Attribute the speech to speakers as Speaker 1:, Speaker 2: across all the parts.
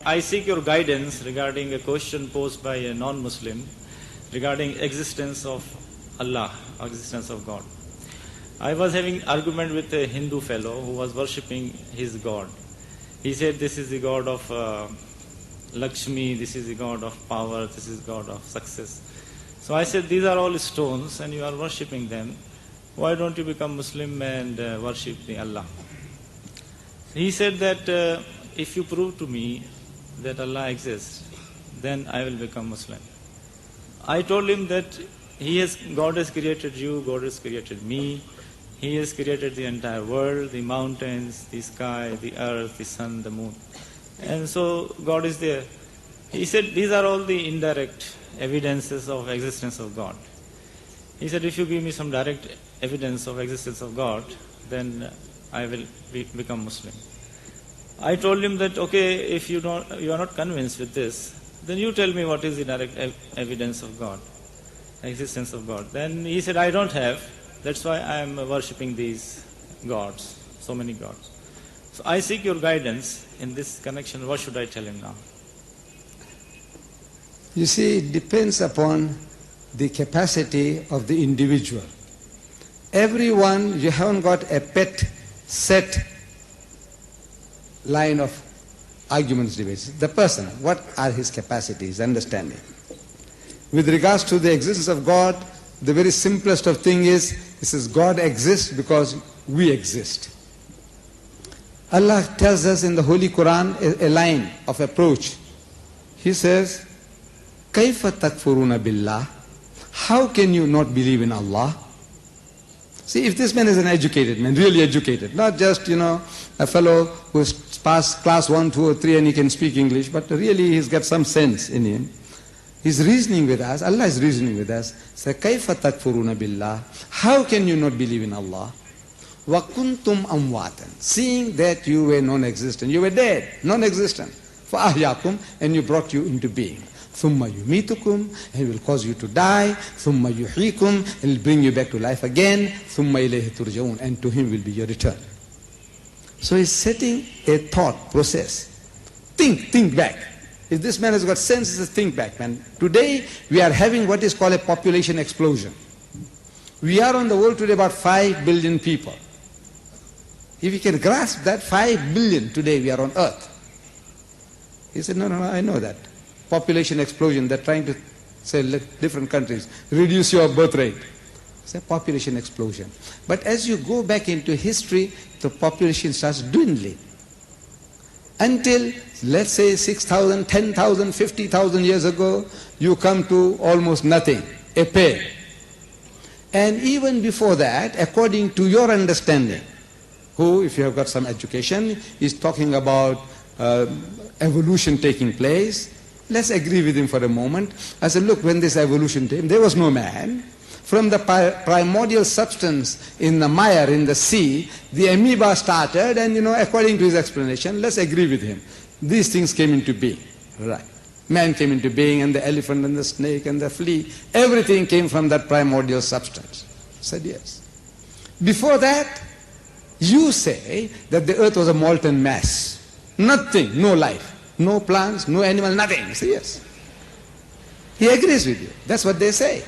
Speaker 1: I seek your guidance regarding a question posed by a non-Muslim regarding existence of Allah, existence of God. I was having argument with a Hindu fellow who was worshipping his God. He said this is the God of Lakshmi, this is the God of power, this is God of success. So I said these are all stones and you are worshipping them. Why don't you become Muslim and worship the Allah? He said that if you prove to me that Allah exists, then I will become Muslim. I told him that God has created you, God has created me, He has created the entire world, the mountains, the sky, the earth, the sun, the moon. And so God is there. He said these are all the indirect evidences of existence of God. He said if you give me some direct evidence of existence of God, then I will become Muslim. I told him that okay, if you are not convinced with this, then you tell me what is the direct evidence of God, existence of God. Then he said I don't have, that's why I am worshipping these gods, so many gods. So I seek your guidance in this connection. What should I tell him now?
Speaker 2: You see, it depends upon the capacity of the individual. Everyone, you haven't got a pet set line of arguments, debates. The person, what are his capacities, understanding? With regards to the existence of God, the very simplest of thing is, it says God exists because we exist. Allah tells us in the Holy Quran a line of approach. He says, كَيْفَ تَكْفُرُونَ بِاللَّهِ? How can you not believe in Allah? See, if this man is an educated man, really educated, not just, a fellow who's passed class 1, 2 or 3 and he can speak English, but really he's got some sense in him. He's reasoning with us, Allah is reasoning with us. Say, كَيْفَ تَكْفُرُونَ بِاللَّهِ? How can you not believe in Allah? وَكُنْتُمْ أَمْوَاتًا. Seeing that you were non-existent, you were dead, non-existent. فَأَحْيَاكُمْ, and you brought you into being. ثُمَّ يُمِيتُكُمْ, and He will cause you to die. ثُمَّ يُحْيِيكُمْ, and He will bring you back to life again. ثُمَّ إِلَيْهِ تُرْجَعُونَ, and to Him will be your return. So he's setting a thought process. Think back. If this man has got sense, he says think back, man. Today we are having what is called a population explosion. We are on the world today about 5 billion people. If you can grasp that 5 billion today we are on earth. He said, no, I know that. Population explosion, they're trying to say, let different countries reduce your birth rate. It's a population explosion. But as you go back into history, the population starts dwindling. Until, let's say, 6,000, 10,000, 50,000 years ago, you come to almost nothing, a pair. And even before that, according to your understanding, who, if you have got some education, is talking about evolution taking place, let's agree with him for a moment. I said, look, when this evolution came, there was no man. From the primordial substance in the mire, in the sea, the amoeba started, and according to his explanation, let's agree with him. These things came into being. Right. Man came into being, and the elephant and the snake and the flea, everything came from that primordial substance. I said, yes. Before that, you say that the earth was a molten mass. Nothing, no life, no plants, no animal, nothing. I say, yes. He agrees with you. That's what they say.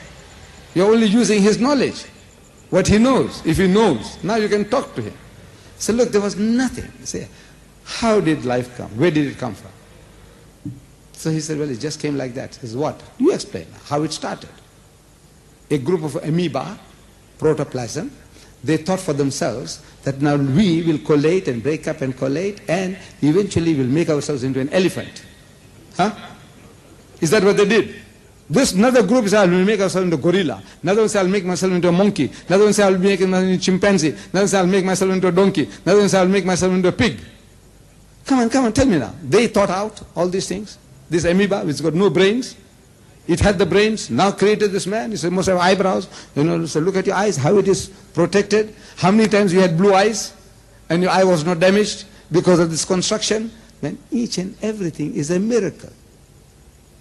Speaker 2: You're only using his knowledge, what he knows. If he knows, now you can talk to him. So look, there was nothing. Say, how did life come? Where did it come from? So he said, well, it just came like that. He says, what? You explain how it started. A group of amoeba, protoplasm, they thought for themselves that now we will collate and break up and collate and eventually will make ourselves into an elephant. Huh? Is that what they did? This another group said, I will make myself into a gorilla. Another one said, I'll make myself into a monkey. Another one said, I'll make myself into a chimpanzee. Another one said, I'll make myself into a donkey. Another one said, I'll make myself into a pig. Come on, tell me now. They thought out all these things. This amoeba, which got no brains, it had the brains, now created this man. He said, must have eyebrows. So look at your eyes, how it is protected. How many times you had blue eyes and your eye was not damaged because of this construction. Then each and everything is a miracle.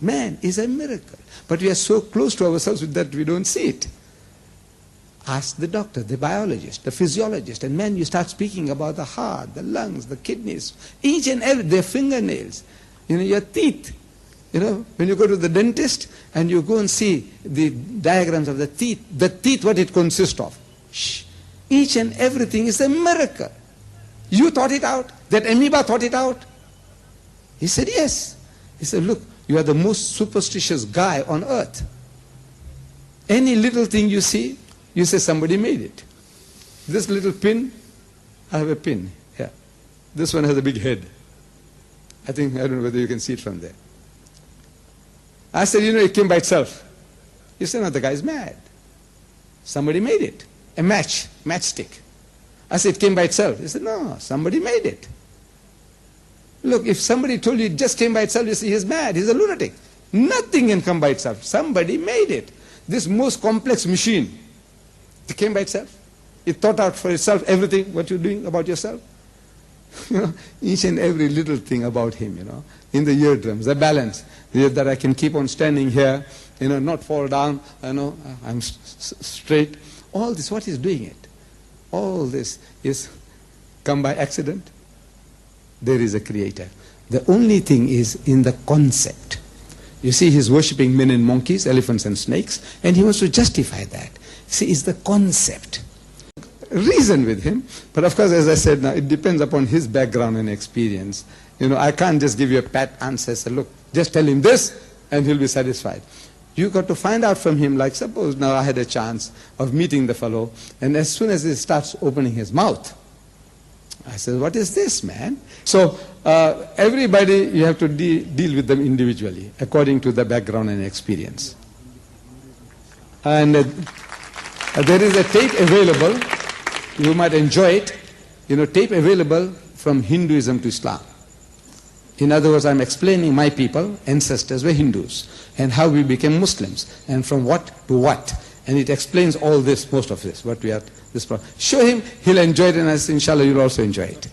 Speaker 2: Man is a miracle. But we are so close to ourselves that we don't see it. Ask the doctor, the biologist, the physiologist, and man, you start speaking about the heart, the lungs, the kidneys, each and every, their fingernails. Your teeth. When you go to the dentist and you go and see the diagrams of the teeth what it consists of. Each and everything is a miracle. You thought it out? That amoeba thought it out? He said, yes. He said, look, you are the most superstitious guy on earth. Any little thing you see, you say somebody made it. This little pin, I have a pin here. This one has a big head. I don't know whether you can see it from there. I said, it came by itself. He said, no, the guy's mad. Somebody made it. A matchstick. I said, it came by itself. He said, no, somebody made it. Look, if somebody told you it just came by itself, you say, he's mad, he's a lunatic. Nothing can come by itself. Somebody made it. This most complex machine, it came by itself. It thought out for itself everything, what you're doing about yourself. Each and every little thing about him, in the eardrums, the balance, that I can keep on standing here, not fall down, I'm straight. All this, what is doing it? All this is come by accident. There is a creator. The only thing is in the concept. You see, he's worshipping men and monkeys, elephants and snakes, and he wants to justify that. See, it's the concept. Reason with him, but of course, as I said, now it depends upon his background and experience. I can't just give you a pat answer. Say, look, just tell him this, and he'll be satisfied. You got to find out from him, like suppose now I had a chance of meeting the fellow, and as soon as he starts opening his mouth, I said, what is this, man? So everybody, you have to deal with them individually, according to the background and experience. And there is a tape available, you might enjoy it, tape available from Hinduism to Islam. In other words, I'm explaining my people, ancestors were Hindus, and how we became Muslims, and from what to what. And it explains all this, most of this, what we are, this problem. Show him, he'll enjoy it, and inshallah you'll also enjoy it.